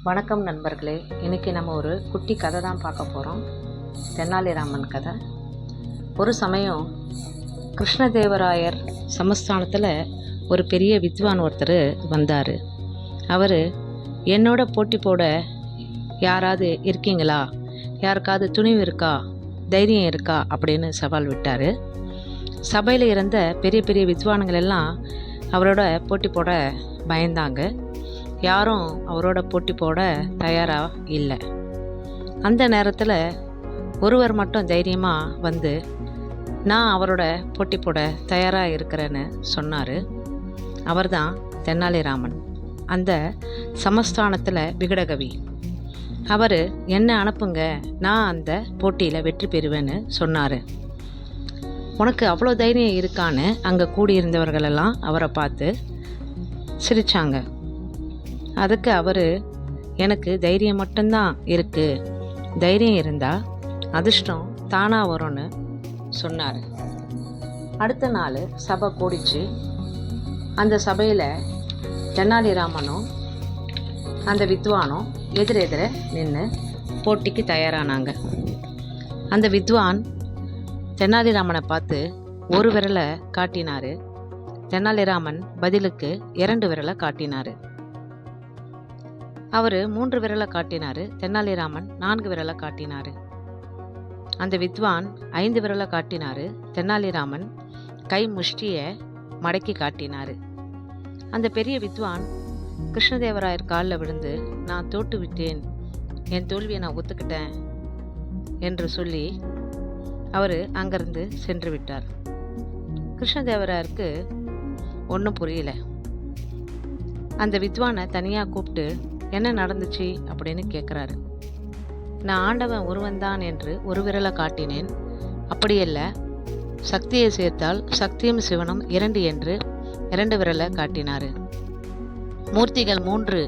வணக்கம் நண்பர்களே. இன்றைக்கி நம்ம ஒரு குட்டி கதை தான் பார்க்க போகிறோம். தெனாலிராமன் கதை. ஒரு சமயம் கிருஷ்ணதேவராயர் சமஸ்தானத்தில் ஒரு பெரிய வித்வான் ஒருத்தர் வந்தார். அவர் என்னோட போட்டி போட யாராவது இருக்கீங்களா, யாருக்காவது துணிவு இருக்கா, தைரியம் இருக்கா அப்படின்னு சவால் விட்டார். சபையில் இருந்த பெரிய பெரிய வித்வான்கள் எல்லாம் அவரோட போட்டி போட பயந்தாங்க. யாரும் அவரோட போட்டி போட தயாராக இல்லை. அந்த நேரத்தில் ஒருவர் மட்டும் தைரியமாக வந்து நான் அவரோட போட்டி போட தயாராக இருக்கிறேன்னு சொன்னார். அவர்தான் தெனாலிராமன், அந்த சமஸ்தானத்தில் விகடகவி. அவர் என்ன அனுப்புங்க, நான் அந்த போட்டியில் வெற்றி பெறுவேன்னு சொன்னார். உனக்கு அவ்வளோ தைரியம் இருக்கான்னு அங்கே கூடியிருந்தவர்களெல்லாம் அவரை பார்த்து சிரித்தாங்க. அதுக்கு அவர், எனக்கு தைரியம் மட்டும்தான் இருக்குது, தைரியம் இருந்தால் அதிர்ஷ்டம் தானாக வரும்னு சொன்னார். அடுத்த நாள் சபை கூடிச்சு. அந்த சபையில் தெனாலிராமனும் அந்த வித்வானும் எதிரெதிர நின்று போட்டிக்கு தயாரானாங்க. அந்த வித்வான் தெனாலிராமனை பார்த்து ஒரு விரலை காட்டினார். தெனாலிராமன் பதிலுக்கு 2 விரலை காட்டினார். அவர் 3 விரலை காட்டினார். தெனாலிராமன் 4 விரலை காட்டினார். அந்த வித்வான் 5 விரலை காட்டினார். தெனாலிராமன் கை முஷ்டியை மடக்கி காட்டினார். அந்த பெரிய வித்வான் கிருஷ்ணதேவராயர் காலில் விழுந்து, நான் தோட்டு விட்டேன், என் தோல்வியை நான் ஒத்துக்கிட்டேன் என்று சொல்லி அவர் அங்கிருந்து சென்று விட்டார். கிருஷ்ணதேவராயருக்கு ஒன்றும் புரியல. அந்த வித்வானை தனியாக கூப்பிட்டு என்ன நடந்துச்சு அப்படின்னு கேட்குறாரு. நான் ஆண்டவன் ஒருவன்தான் என்று ஒரு விரலை காட்டினேன், அப்படியல்ல, சக்தியை சேர்த்தால் சக்தியும் சிவனும் 2 என்று 2 விரலை காட்டினார். மூர்த்திகள் 3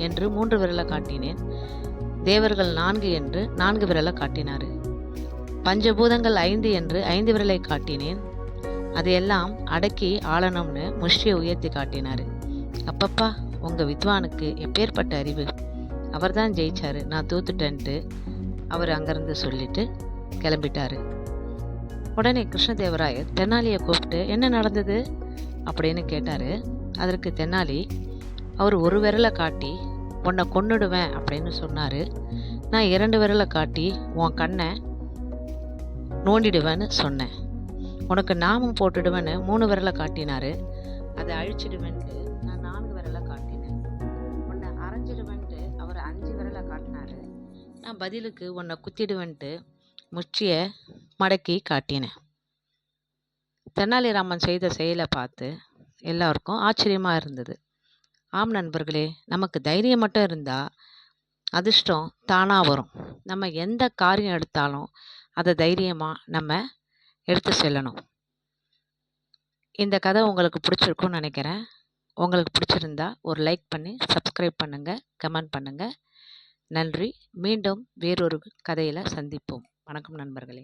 என்று 3 விரலை காட்டினேன், தேவர்கள் 4 என்று 4 விரலை காட்டினார். பஞ்சபூதங்கள் 5 என்று 5 விரலை காட்டினேன், அதையெல்லாம் அடக்கி ஆளணும்னு முஷ்டியை உயர்த்தி காட்டினார். அப்பப்பா, உங்கள் வித்வானுக்கு எப்பேற்பட்ட அறிவு, அவர் தான் ஜெயிச்சார், நான் தோத்துட்டேன்ட்டு அவர் அங்கேருந்து சொல்லிட்டு கிளம்பிட்டார். உடனே கிருஷ்ணதேவராயர் தெனாலியை கூப்பிட்டு என்ன நடந்தது அப்படின்னு கேட்டார். அதற்கு தெனாலி, அவர் ஒரு விரலை காட்டி உன்னை கொன்னுடுவேன் அப்படின்னு சொன்னார். நான் 2 விரலை காட்டி உன் கண்ணை நோண்டிடுவேன்னு சொன்னேன். உனக்கு நாமம் போட்டுடுவேன்னு 3 விரலை காட்டினார். அதை அழிச்சிடுவேன்ட்டு நான் 4 விரலை காட்டினேன். உன்னை அரைஞ்சிடுவேன்ட்டு அவர் 5 விரலை காட்டினார். நான் பதிலுக்கு உன்னை குத்திடுவேன்ட்டு முச்சியை மடக்கி காட்டினேன். தெனாலிராமன் செய்த செயலை பார்த்து எல்லாருக்கும் ஆச்சரியமாக இருந்தது. ஆம் நண்பர்களே, நமக்கு தைரியம் மட்டும் இருந்தால் அதிர்ஷ்டம் தானாக வரும். நம்ம எந்த காரியம் எடுத்தாலும் அதை தைரியமாக நம்ம எடுத்து செல்லணும். இந்த கதை உங்களுக்கு பிடிச்சிருக்கும்னு நினைக்கிறேன். உங்களுக்கு பிடிச்சிருந்தா ஒரு லைக் பண்ணி சப்ஸ்கிரைப் பண்ணுங்கள், கமெண்ட் பண்ணுங்கள். நன்றி. மீண்டும் வேறொரு கதையில் சந்திப்போம். வணக்கம் நண்பர்களே.